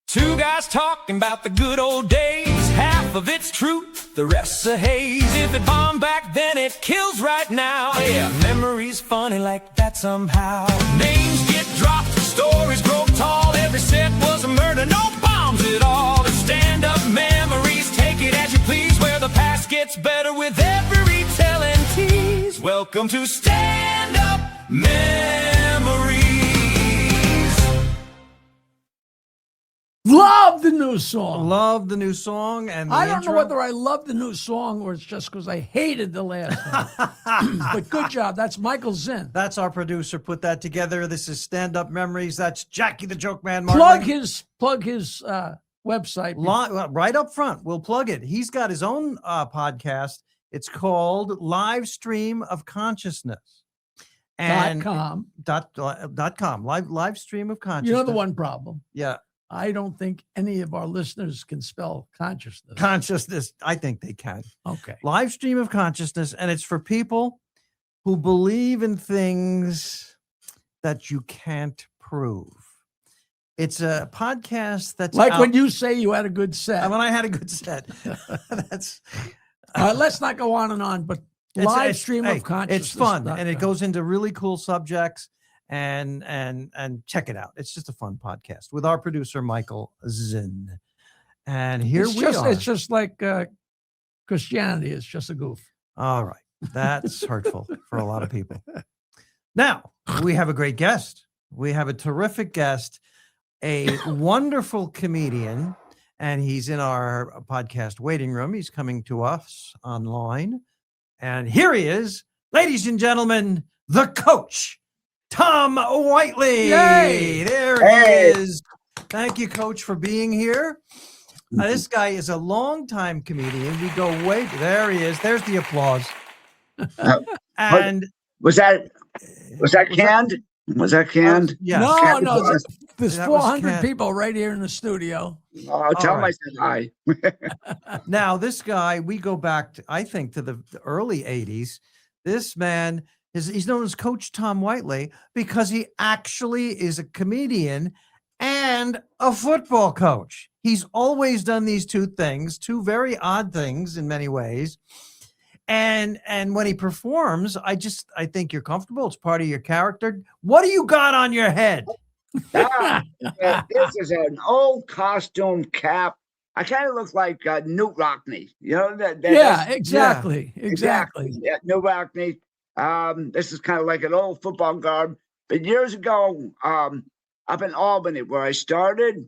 Two guys talking about the good old days. Half of it's truth, the rest's a haze. If it bombed back then, it kills right now. Yeah, memories funny like that somehow. Names get dropped, stories grow tall. Every set was a murder, no bombs at all. The stand-up memories, take it as you please. Where the past gets better with every tell and tease. Welcome to Stand-Up Memories. Love the new song. Love the new song. And I don't know whether I love the new song or it's just because I hated the last one. But good job. That's Michael Zinn. That's our producer put that together. This is Stand-Up Memories. That's Jackie the Joke Man. Plug Martling. his website. Right up front. We'll plug it. He's got his own podcast. It's called Live Stream of Consciousness. And .com. .com. Live Stream of Consciousness. You know the one problem? Yeah. I don't think any of our listeners can spell consciousness. Consciousness. I think they can. Okay. Live Stream of Consciousness. And it's for people who believe in things that you can't prove. It's a podcast that's like when you say you had a good set. When I had a good set. That's let's not go on and on, but Live Stream of Consciousness. It's fun and it goes into really cool subjects. And check it out. It's just a fun podcast with our producer, Michael Zinn. And here we are. It's just like Christianity. It's just a goof. All right. That's hurtful for a lot of people. Now, we have a great guest. We have a terrific guest, a wonderful comedian, and he's in our podcast waiting room. He's coming to us online. And here he is, ladies and gentlemen, the Coach Tom Whiteley. Yay! There he is. Thank you, Coach, for being here. This guy is a longtime comedian. We go way. There he is. There's the applause. And was that canned? Was that canned? Yes. No. There's That was 400 canned. people right here in the studio. Oh, tell him right. I said hi. Now, this guy, we go back to, I think, to the early 80s. This man, he's known as Coach Tom Whiteley because he actually is a comedian and a football coach. He's always done these two things, two very odd things in many ways. And when he performs, I think you're comfortable. It's part of your character. What do you got on your head? This is an old costume cap. I kind of look like Newt Rockney. You know that? Exactly. Yeah, Newt Rockney. This is kind of like an old football garb. But years ago, up in Albany, where I started,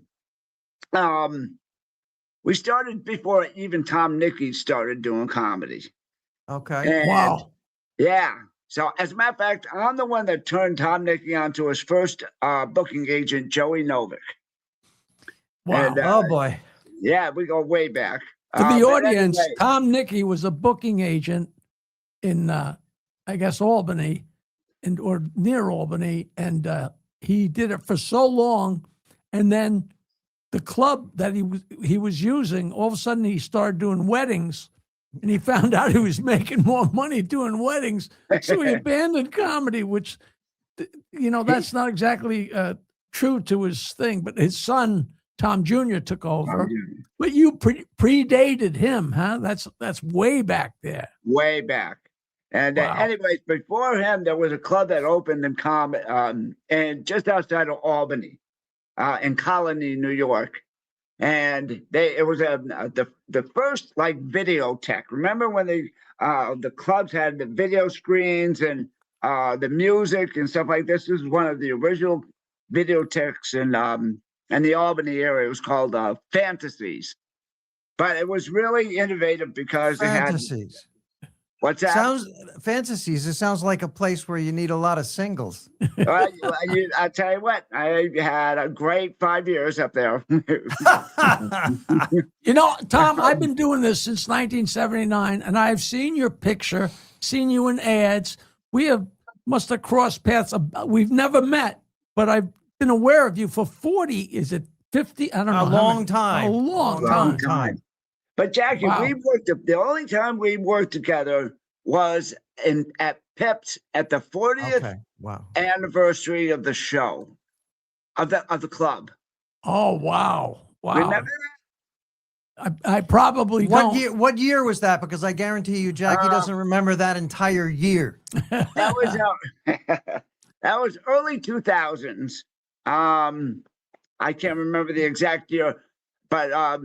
we started before even Tom Nicky started doing comedy. Okay. And, Wow. Yeah. So as a matter of fact, I'm the one that turned Tom Nicky onto his first booking agent, Joey Novick. Wow. And, Oh, boy. Yeah, we go way back. For the but audience, anyway, Tom Nicky was a booking agent in, I guess, Albany or near Albany. And he did it for so long. And then the club that he was using, all of a sudden he started doing weddings. And he found out he was making more money doing weddings. So he abandoned comedy, which, that's not exactly true to his thing. But his son, Tom Jr., took over. But you predated him, huh? That's way back there. Way back. And Wow. anyways, before him, there was a club that opened in and just outside of Albany, in Colony, New York. And it was the first like videotech. Remember when the clubs had the video screens and the music and stuff like this? This is one of the original videotechs in the Albany area. It was called Fantasies. But it was really innovative because Fantasies. it had what's that? Fantasies. It sounds like a place where you need a lot of singles. I tell you what, I had a great 5 years up there. Tom, I've been doing this since 1979, and I've seen your picture, seen you in ads. We must have crossed paths. We've never met, but I've been aware of you for 40, is it 50? I don't know. A long time. A long time. But Jackie, Wow. the only time we worked together was at Pips at the 40th Okay. Wow. anniversary of the show, of the club. Oh, wow. Wow. Remember I probably don't. What year was that? Because I guarantee you, Jackie doesn't remember that entire year. that? That was that was early 2000s. I can't remember the exact year, but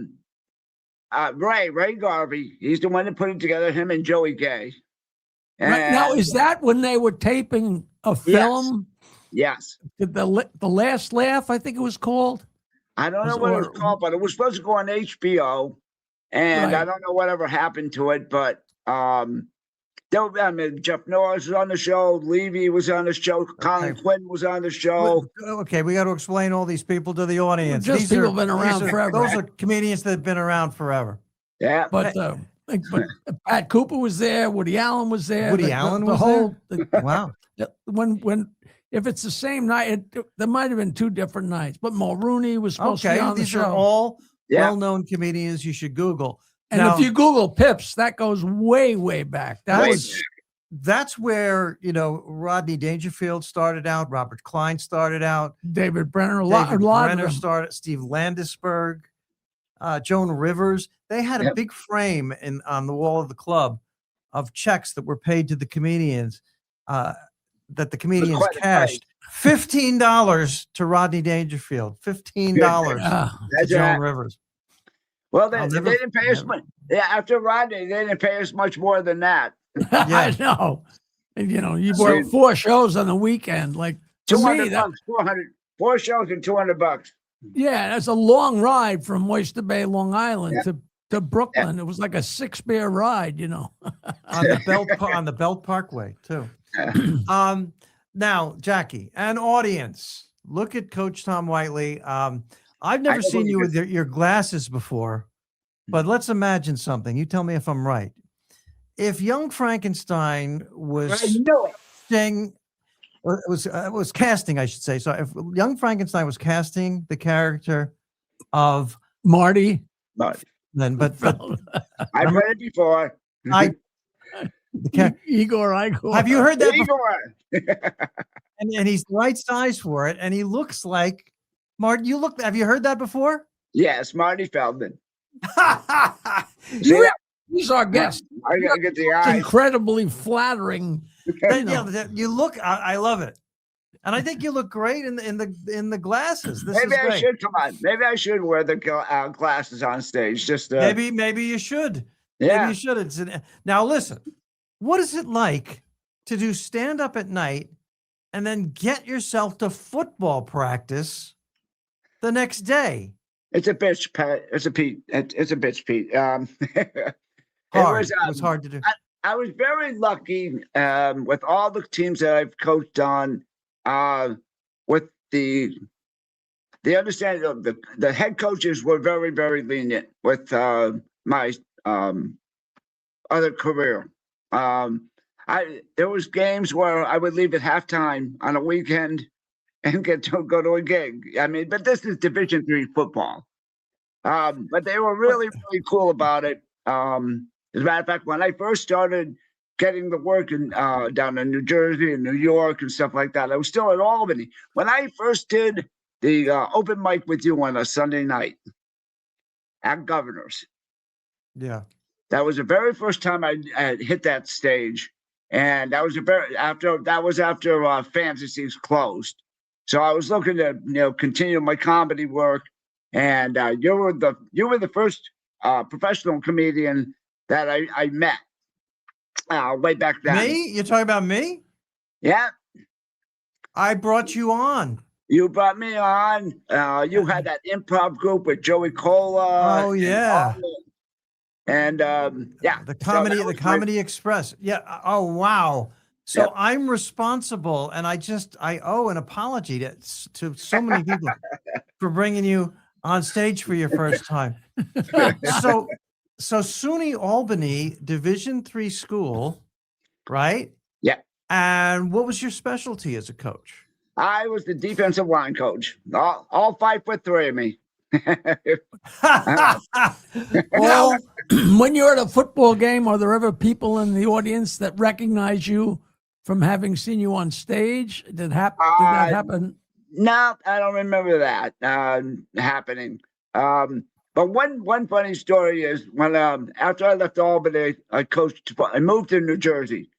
Ray Garvey, he's the one that put it together. Him and Joey Gay. Right. Now, is that when they were taping a film? Yes. The Last Laugh, I think it was called. I don't know what it was called, but it was supposed to go on HBO, and Right. I don't know whatever happened to it. But Jeff Norris was on the show, Levy was on the show, Colin Quinn was on the show. Okay, we got to explain all these people to the audience. Just people been around forever. Those are comedians that have been around forever. Yeah, But Pat Cooper was there. Woody Allen was there. Woody Allen was there? Wow. When if it's the same night, there might have been two different nights. But Mulrooney was supposed to be on the these show. are all well-known comedians you should Google. And now, if you Google Pips, that goes way, way back. That's where, Rodney Dangerfield started out, Robert Klein started out, David Brenner, a David lot Brenner of them. started, Steve Landisberg, Joan Rivers. They had a big frame on the wall of the club of checks that were paid to the comedians, that the comedians cashed. $15 to Rodney Dangerfield, $15 to Joan Rivers. Well, they didn't pay us much. Yeah, after Rodney, they didn't pay us much more than that. I know. And, you work 4 shows on the weekend. Like, to me, $200, 4 shows and $200. Yeah, that's a long ride from Oyster Bay, Long Island to Brooklyn. It was like a 6-bear ride, on the Belt Parkway too. Now, Jackie, an audience, look at Coach Tom Whiteley. I've never seen you with your glasses before, but let's imagine something. You tell me if I'm right. If Young Frankenstein was was casting, I should say. So if Young Frankenstein was casting the character of Marty, then but I've read it before. Igor. Have you heard that before? and he's the right size for it, and he looks like Martin. Have you heard that before? Yes, Marty Feldman. He's our guest. I gotta get the eyes. Incredibly flattering. You look. I love it, and I think you look great in the glasses. Maybe I should come on. Maybe I should wear the glasses on stage. Just maybe you should. Yeah, maybe you should. Now listen. What is it like to do stand up at night and then get yourself to football practice the next day? It's a bitch, Pat. It's a bitch, Pete. It was hard to do. I was very lucky with all the teams that I've coached on, with the understanding of the head coaches were very, very lenient with my other career. There was games where I would leave at halftime on a weekend and get to go to a gig. I mean, but this is Division III football. But they were really, really cool about it. As a matter of fact, when I first started getting the work down in New Jersey and New York and stuff like that, I was still at Albany. When I first did the open mic with you on a Sunday night at Governor's. Yeah. That was the very first time I hit that stage. And that was after Fantasies closed. So I was looking to continue my comedy work. And you were the first professional comedian that I met way back then. Me? You're talking about me? Yeah. I brought you on. You brought me on. You had that improv group with Joey Cola. Oh yeah. And the Comedy Express. Yeah. Oh wow. So I'm responsible, and I owe an apology to so many people for bringing you on stage for your first time. So SUNY Albany, Division III school, right? Yeah. And what was your specialty as a coach? I was the defensive line coach. All 5'3" of me. Well, when you're at a football game, are there ever people in the audience that recognize you from having seen you on stage? Did that happen? No, I don't remember that happening. But one funny story is when after I left Albany, I moved to New Jersey,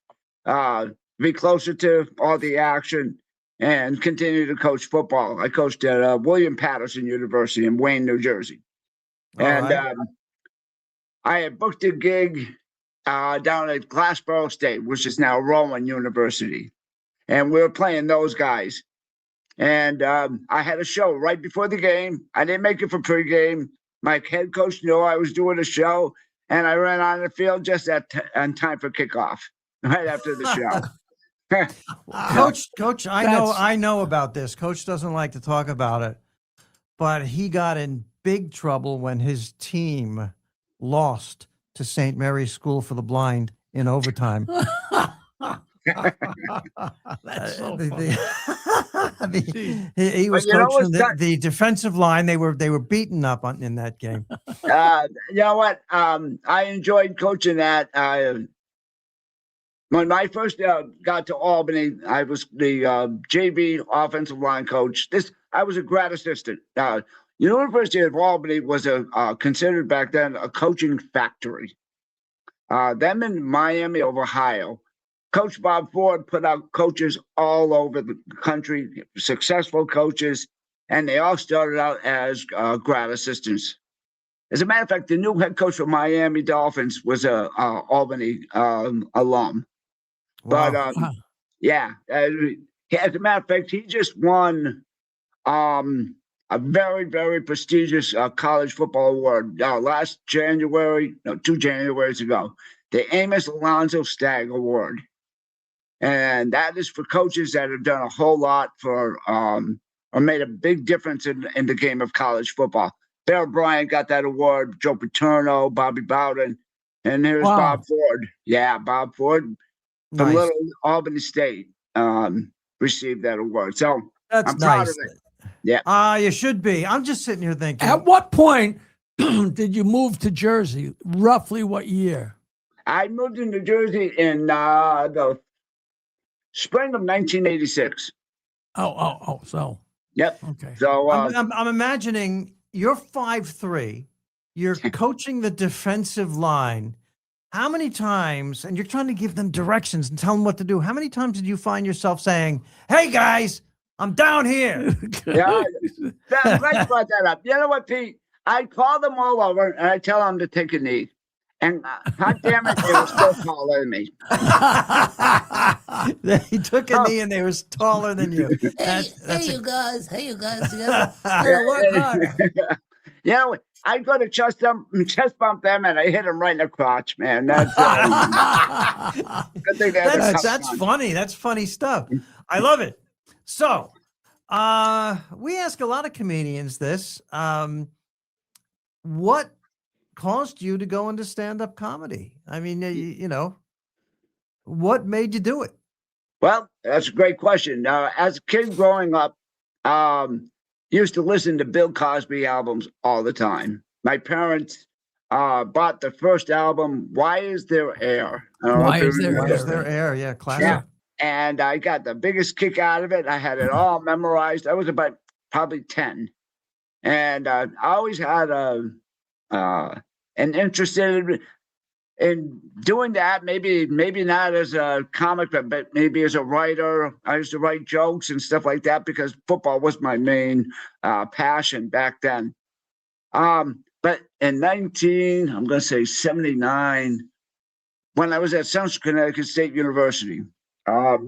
be closer to all the action and continue to coach football. I coached at William Patterson University in Wayne, New Jersey, and I had booked a gig down at Glassboro State, which is now Rowan University, and we were playing those guys. And I had a show right before the game. I didn't make it for pregame. My head coach knew I was doing a show, and I ran on the field just on time for kickoff, right after the show. Coach, I know about this. Coach doesn't like to talk about it, but he got in big trouble when his team lost to St. Mary's School for the Blind in overtime. That's so he was coaching the defensive line. They were beaten up in that game. You know what? I enjoyed coaching that. When I first got to Albany, I was the JV offensive line coach. I was a grad assistant. University of Albany was considered back then a coaching factory. Them in Miami of Ohio. Coach Bob Ford put out coaches all over the country, successful coaches, and they all started out as grad assistants. As a matter of fact, the new head coach for Miami Dolphins was a Albany alum. Wow. But yeah, as a matter of fact, he just won a very, very prestigious college football award last January, 2 Januaries ago, the Amos Alonzo Stagg Award. And that is for coaches that have done a whole lot for or made a big difference in the game of college football. Bear Bryant got that award, Joe Paterno, Bobby Bowden, and here's Bob Ford. Yeah, Bob Ford from Little Albany State received that award. So I'm proud of it. Yeah. You should be. I'm just sitting here thinking. At what point did you move to Jersey? Roughly what year? I moved to New Jersey in the spring of 1986. So. Yep. Okay. So I'm imagining you're 5'3", you're coaching the defensive line. How many times, and you're trying to give them directions and tell them what to do. How many times did you find yourself saying, "Hey guys, I'm down here"? Yeah, I'm glad you brought that up. You know what, Pete? I call them all over and I tell them to take a knee. And God damn it, they were still taller than me. They took a knee and they were taller than you. You guys. You gotta work hard. You know, I go to chest bump them, and I hit them right in the crotch, man. That's funny. That's funny stuff. I love it. So, we ask a lot of comedians this. What caused you to go into stand-up comedy? I mean, you know, what made you do it? Well, that's a great question. As a kid growing up, used to listen to Bill Cosby albums all the time. My parents bought the first album, Why Is There Air? Why Is There Air? Yeah, classic. Yeah. And I got the biggest kick out of it. I had it all memorized. I was about probably 10. And I always had an interest in doing that. Maybe not as a comic, but maybe as a writer. I used to write jokes and stuff like that because football was my main passion back then. But in 79, when I was at Central Connecticut State University, that's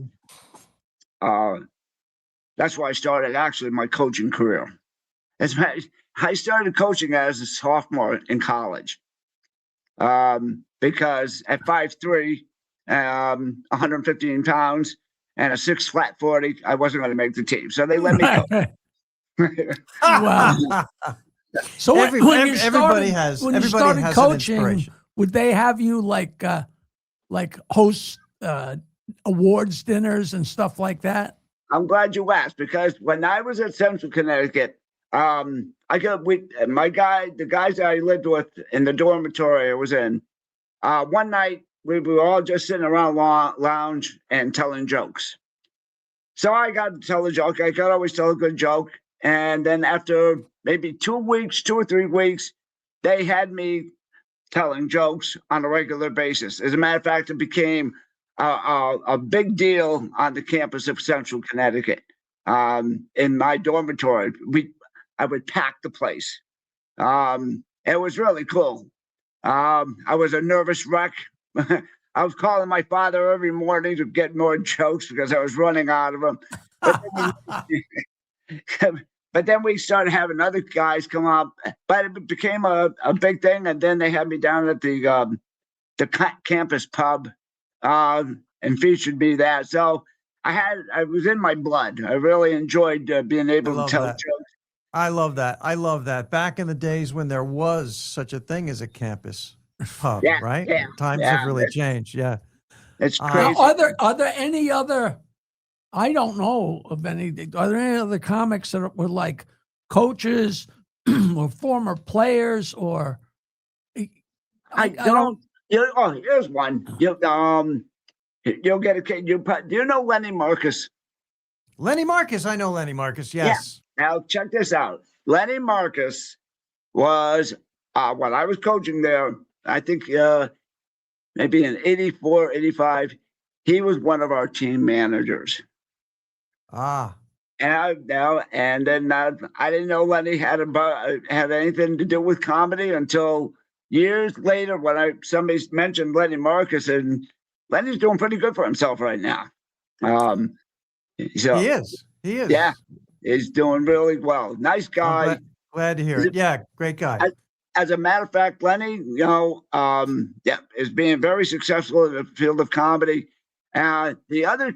why I started actually my coaching career. I started coaching as a sophomore in college because at 5'3", 115 pounds, and a 6 flat 40, I wasn't going to make the team. So they let me go. Wow. So when you started coaching, would they have you like host awards dinners and stuff like that? I'm glad you asked, because when I was at Central Connecticut, the guys that I lived with in the dormitory I was in, one night we were all just sitting around lounge and telling jokes. So I got to tell a joke. I could always tell a good joke. And then after maybe 2 weeks, 2 or 3 weeks, they had me telling jokes on a regular basis. As a matter of fact, it became a big deal on the campus of Central Connecticut. In my dormitory, I would pack the place. It was really cool. I was a nervous wreck. I was calling my father every morning to get more jokes because I was running out of them. But then we started having other guys come up, but it became a big thing. And then they had me down at the campus pub and featured me there. So I was in my blood. I really enjoyed being able to tell jokes. I love that. I love that. Back in the days when there was such a thing as a campus pub, right? Yeah, Times have really changed. Yeah. It's crazy. Are there any other, I don't know of any, are there any other comics that were like coaches or former players or? I don't. Here's one. You'll get a kid. Do you know Lenny Marcus? Lenny Marcus. I know Lenny Marcus. Yes. Yeah. Now check this out. Lenny Marcus was when I was coaching there. I think maybe in 84, 85, he was one of our team managers. Ah. And then I didn't know Lenny had anything to do with comedy until years later when somebody mentioned Lenny Marcus, and Lenny's doing pretty good for himself right now. So he is. Yeah, he's doing really well. Nice guy. Glad to hear it. Yeah, great guy. As a matter of fact, Lenny, is being very successful in the field of comedy. The other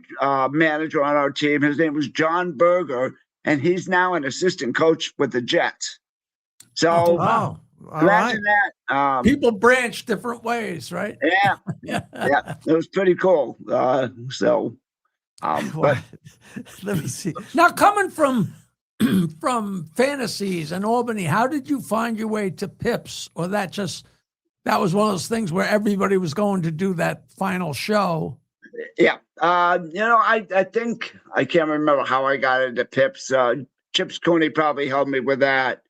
manager on our team, his name was John Berger, and he's now an assistant coach with the Jets. So imagine that. People branch different ways, right? Yeah. It was pretty cool. But let me see. Now, coming from Fantasies and Albany, how did you find your way to Pips? Or that was one of those things where everybody was going to do that final show? Yeah. I think I can't remember how I got into Pips. Chips Cooney probably helped me with that.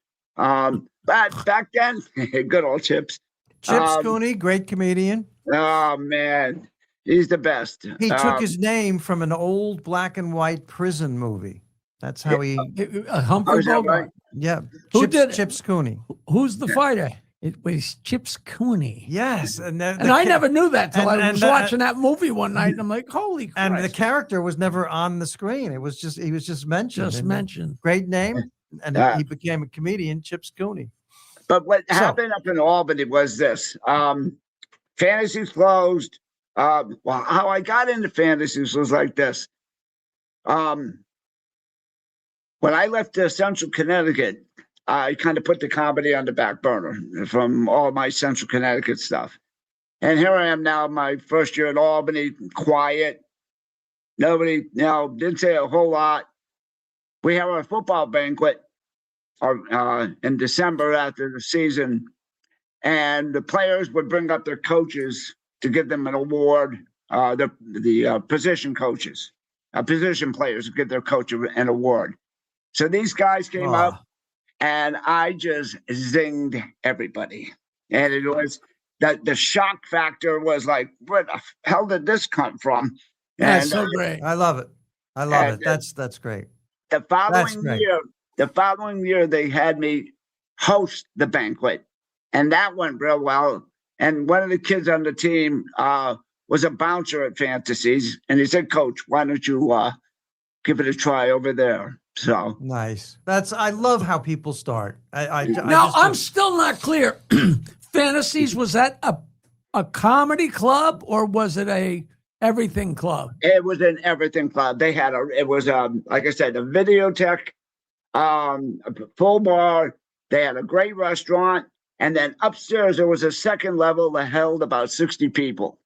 But back then, good old Chips. Chips Cooney, great comedian. Oh, man. He's the best. He took his name from an old black and white prison movie. That's how he. Humphrey Bogart. Right? Yeah. Who did Chips Cooney? Who's the fighter? It was Chips Cooney. Yes, and I never knew that till I was watching that movie one night, and I'm like, "Holy Christ!" And the character was never on the screen. He was just mentioned. Just mentioned. Great name, and he became a comedian, Chips Cooney. But what happened up in Albany was this: Fantasies closed. How I got into Fantasies was like this. When I left Central Connecticut, I kind of put the comedy on the back burner from all my Central Connecticut stuff. And here I am now, my first year at Albany, quiet. Nobody, didn't say a whole lot. We have our football banquet in December after the season. And the players would bring up their coaches to give them an award, the position coaches, position players would give their coach an award. So these guys came up, and I just zinged everybody. And it was the shock factor was like, where the hell did this come from? That's so great. I love it. I love it. That's great. The following year, they had me host the banquet, and that went real well. And one of the kids on the team was a bouncer at Fantasies, and he said, "Coach, why don't you give it a try over there?" So nice. I love how people start. I'm still not clear. Fantasies, was that a comedy club or was it a everything club? It was an everything club. They had like I said, a videotheque, a full bar. They had a great restaurant, and then upstairs there was a second level that held about 60 people,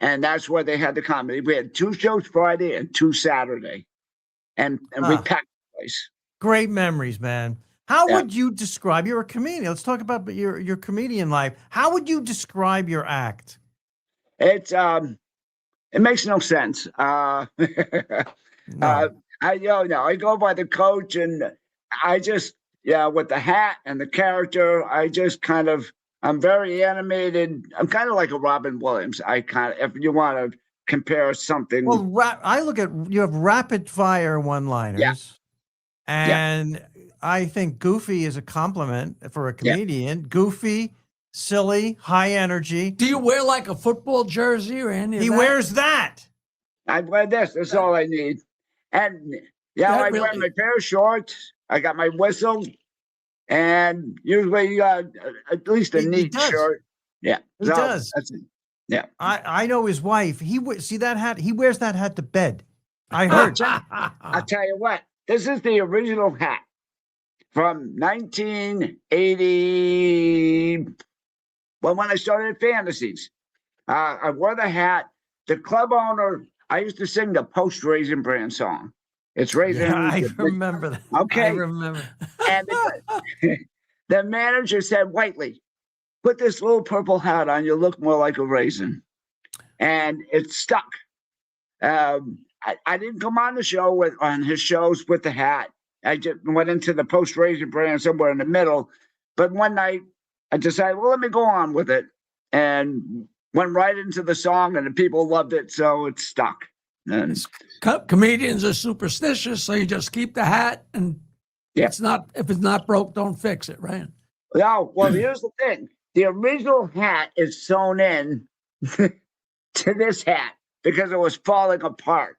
and that's where they had the comedy. We had 2 shows Friday and 2 Saturday, and we packed. Great memories, man. How would you describe? You're a comedian. Let's talk about your comedian life. How would you describe your act? It makes no sense. No. I go by the coach, and I just, yeah, with the hat and the character, I just kind of, I'm very animated. I'm kind of like a Robin Williams. I kind of, if you want to compare something. Well, I look at you have rapid fire one-liners, and I think goofy is a compliment for a comedian. Goofy, silly, high energy. Do you wear like a football jersey or any of He that? wears that. I wear this. That's all I need. And I wear my pair of shorts. I got my whistle, and usually at least a neat shirt. Yeah, He does. That's it. Yeah, I know his wife. See that hat? He wears that hat to bed. I heard. I'll tell you what. This is the original hat from 1980. Well, when I started Fantasies, I wore the hat. The club owner, I used to sing the Post Raisin Bran song. It's Raisin. Yeah, I remember that. Okay. I remember. And the manager said, Whiteley, put this little purple hat on. You'll look more like a raisin. And it stuck. I didn't come on the show on his shows with the hat. I just went into the Post Raisin Bran somewhere in the middle. But one night I decided, well, let me go on with it. And went right into the song, and the people loved it. So it stuck. And comedians are superstitious, so you just keep the hat, and if it's not broke, don't fix it, right? No, well, here's the thing. The original hat is sewn in to this hat because it was falling apart.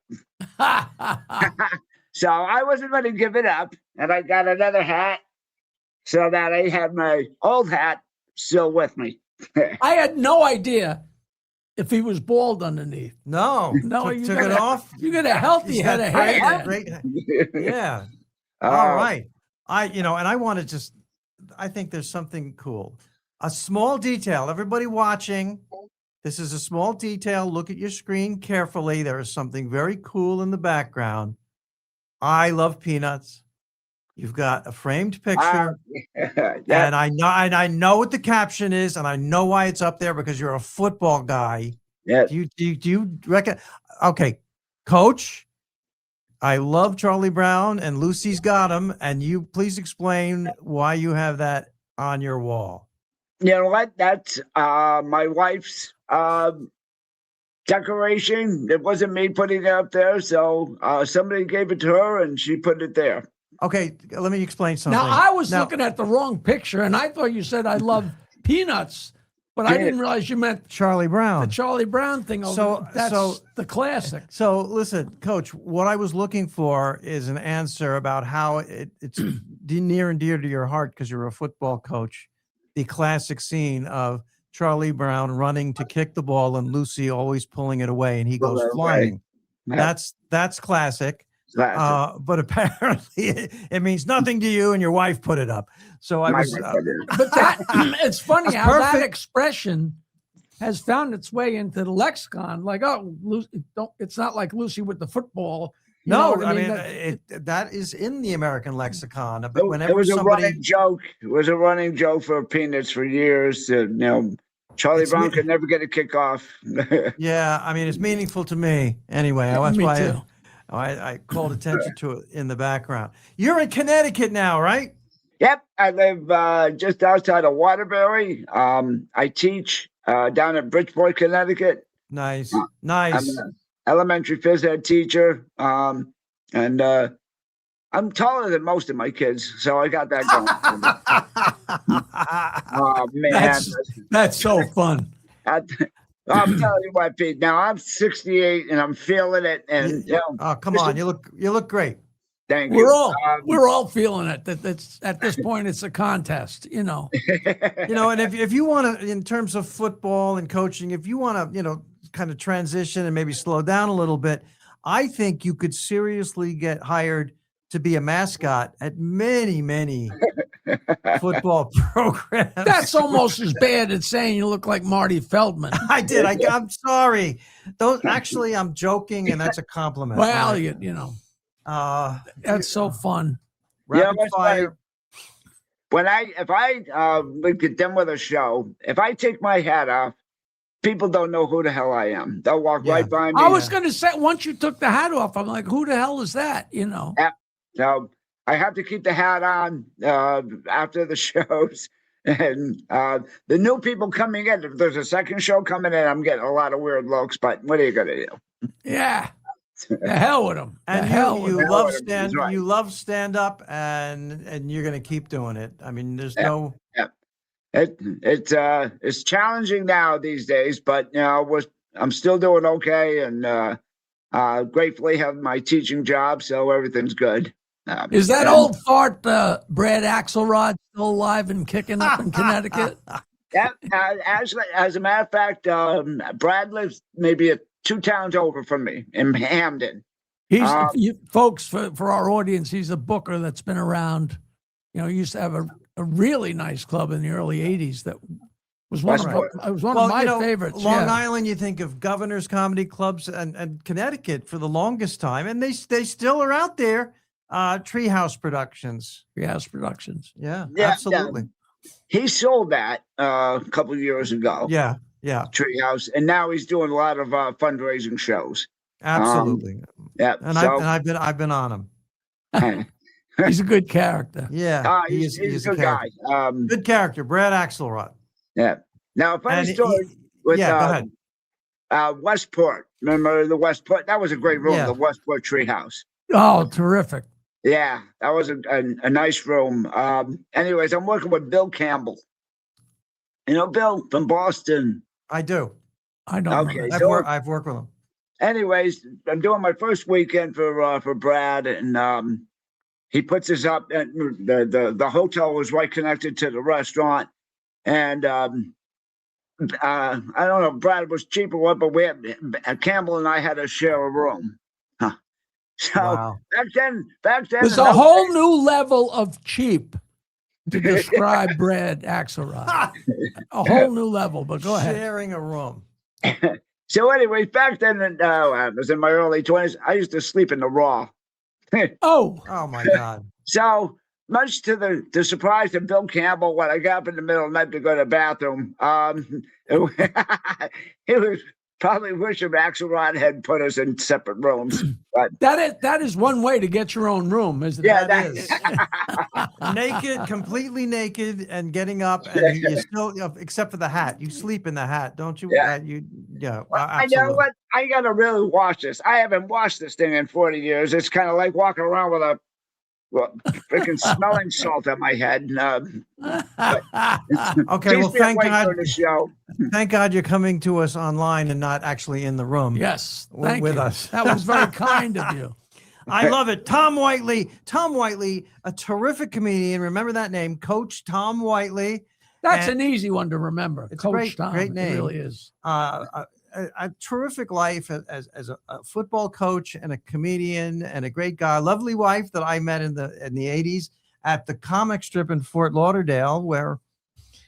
So I wasn't going to give it up, and I got another hat so that I had my old hat still with me. I had no idea if he was bald underneath. No, you took it off. You got a healthy head of hair. Great. Yeah. All right. And I want to just, I think there's something cool. A small detail. Everybody watching, this is a small detail. Look at your screen carefully. There is something very cool in the background. I love peanuts. You've got a framed picture, and I know what the caption is, and I know why it's up there because you're a football guy. Yeah. Do you reckon? Okay, Coach, I love Charlie Brown and Lucy's got him, and you please explain why you have that on your wall. You know what? That's my wife's decoration. It wasn't me putting it up there, so somebody gave it to her, and she put it there. Okay, let me explain something. Now, I was looking at the wrong picture, and I thought you said I love peanuts, but I didn't realize you meant Charlie Brown. the Charlie Brown thing. That's the classic. So listen, Coach, what I was looking for is an answer about how it's near and dear to your heart because you're a football coach. The classic scene of Charlie Brown running to kick the ball and Lucy always pulling it away, and he goes flying. That's classic. But apparently it means nothing to you, and your wife put it up. So I was, but it's funny how that expression has found its way into the lexicon. Like, oh, Lucy, it's not like Lucy with the football. No, I mean that is in the American lexicon. But whenever it was a running joke. It was a running joke for Peanuts for years. Charlie Brown could never get a kickoff. Yeah, I mean it's meaningful to me anyway. That's me why too. I called attention to it in the background. You're in Connecticut now, right? Yep, I live just outside of Waterbury. I teach down in Bridgeport, Connecticut. Nice. I'm an elementary phys ed teacher, and I'm taller than most of my kids, so I got that going. Oh man, that's so fun. I'm telling you what, Pete. Now I'm 68 and I'm feeling it. And oh, come on, you look great. Thank you. We're all feeling it. That's at this point, it's a contest. And if you want to, in terms of football and coaching, if you want to, kind of transition and maybe slow down a little bit, I think you could seriously get hired to be a mascot at many, many football programs. That's almost as bad as saying you look like Marty Feldman. I did. I'm sorry. Actually, I'm joking, and that's a compliment. Well, right? that's so fun. Rapid fire. If I get done with a show, if I take my hat off, people don't know who the hell I am. They'll walk right by me. I was going to say, once you took the hat off, I'm like, who the hell is that? Yeah. So I have to keep the hat on after the shows. And the new people coming in, if there's a second show coming in, I'm getting a lot of weird looks, but what are you going to do? Yeah. The hell with them. And you love stand up, and you're going to keep doing it. I mean, there's no. Yeah. It's challenging now these days, but I'm still doing okay, and gratefully have my teaching job, so everything's good. Is that old fart Brad Axelrod still alive and kicking up in Connecticut? Yeah, as a matter of fact, Brad lives maybe 2 towns over from me in Hamden. He's folks for our audience. He's a booker that's been around. He used to have a really nice club in the early '80s that was one of my favorites. Long Island, you think of Governor's Comedy Clubs and Connecticut for the longest time, and they still are out there. Treehouse Productions. Treehouse Productions. Yeah, absolutely. Yeah. He sold that a couple of years ago. Yeah. Treehouse, and now he's doing a lot of fundraising shows. Absolutely. Yeah, and I've been on him. He's a good character. Yeah, he's a good guy. Good character, Brad Axelrod. Yeah. Now, a funny story with go ahead. Westport. Remember the Westport? That was a great room. The Westport Treehouse. Oh, terrific. Yeah, that was a nice room. Anyways, I'm working with Bill Campbell. You know Bill from Boston? I do. I don't know. I've worked with him. Anyways, I'm doing my first weekend for Brad, and he puts us up. At the hotel was right connected to the restaurant, and I don't know if Brad was cheap or what, but Campbell and I had to share a room. So back then, there's a whole new level of cheap to describe Brad Axelrod. A whole new level, but go ahead. Sharing a room. So anyways, back then, I was in my early 20s. I used to sleep in the Raw. Oh my God. So much to the surprise of Bill Campbell, when I got up in the middle of the night to go to the bathroom, he was probably wishing Axelrod had put us in separate rooms. But that is one way to get your own room, isn't it? Yeah, that is. Naked, completely naked, and getting up, and you still, except for the hat, you sleep in the hat, don't you? Yeah. I know what? I gotta really wash this. I haven't washed this thing in 40 years. It's kind of like walking around with a freaking smelling salt on my head. Okay, well, thank God. Thank God you're coming to us online and not actually in the room. Yes, with us. That was very kind of you. I love it. Tom Whiteley, a terrific comedian. Remember that name, Coach Tom Whiteley. That's an easy one to remember. It's Coach Tom. Great name. It really is. A terrific life as a football coach and a comedian and a great guy. Lovely wife that I met in the 80s at the comic strip in Fort Lauderdale, where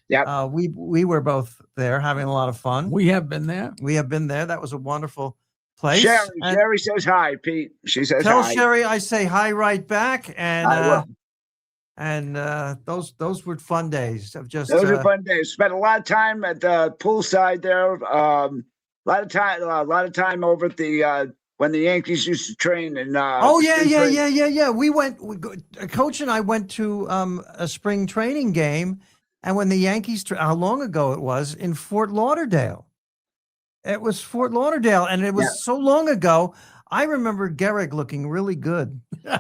we were both there having a lot of fun. We have been there. That was a wonderful place. Sherry says hi, Pete. She says tell hi. Sherry I say hi right back. And I will. And those were fun days of just. Those were fun days. Spent a lot of time at the poolside there. A lot of time over at the when the Yankees used to train. And yeah. Coach and I went to a spring training game, and when the Yankees, how long ago it was, in Fort Lauderdale. It was Fort Lauderdale, and it was so long ago. I remember Gehrig looking really good in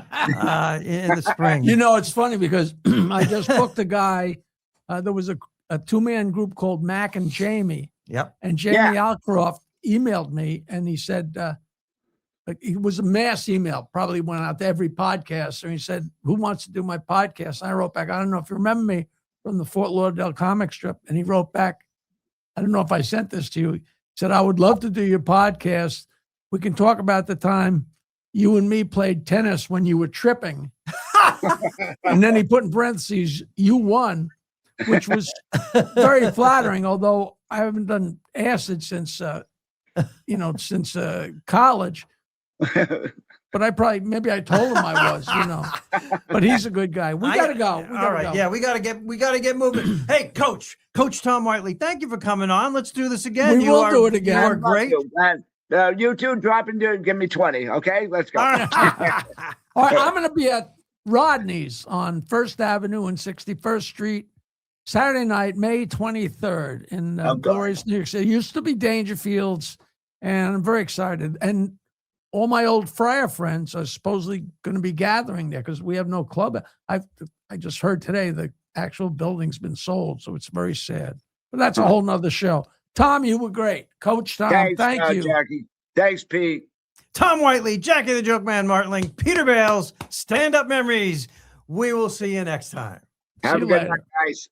the spring. It's funny because I just booked a guy. There was a two-man group called Mac and Jamie. Yep. And Jamie Alcroft emailed me, and he said, it was a mass email, probably went out to every podcast. And he said, who wants to do my podcast? And I wrote back, I don't know if you remember me from the Fort Lauderdale comic strip. And he wrote back, I don't know if I sent this to you. He said, I would love to do your podcast. We can talk about the time you and me played tennis when you were tripping. And then he put in parentheses, you won, which was very flattering, although I haven't done acid since college. But maybe I told him I was, But he's a good guy. We got to go. All right. Yeah, we got to get moving. Hey, Coach Tom Whiteley, thank you for coming on. Let's do this again. We will do it again. You are great. You two drop into give me 20. Okay, let's go. All right, I'm going to be at Rodney's on First Avenue and 61st Street, Saturday night, May 23rd in Oh, God. glorious New York City. It used to be Dangerfield's, and I'm very excited. And all my old Friar friends are supposedly going to be gathering there because we have no club. I just heard today the actual building's been sold, so it's very sad. But that's a whole nother show. Tom, you were great. Coach Tom, thank you. Jackie. Thanks, Pete. Tom Whiteley, Jackie the Joke Man, Martling, Peter Bales, Stand Up Memories. We will see you next time. Have See a you good later. night, guys.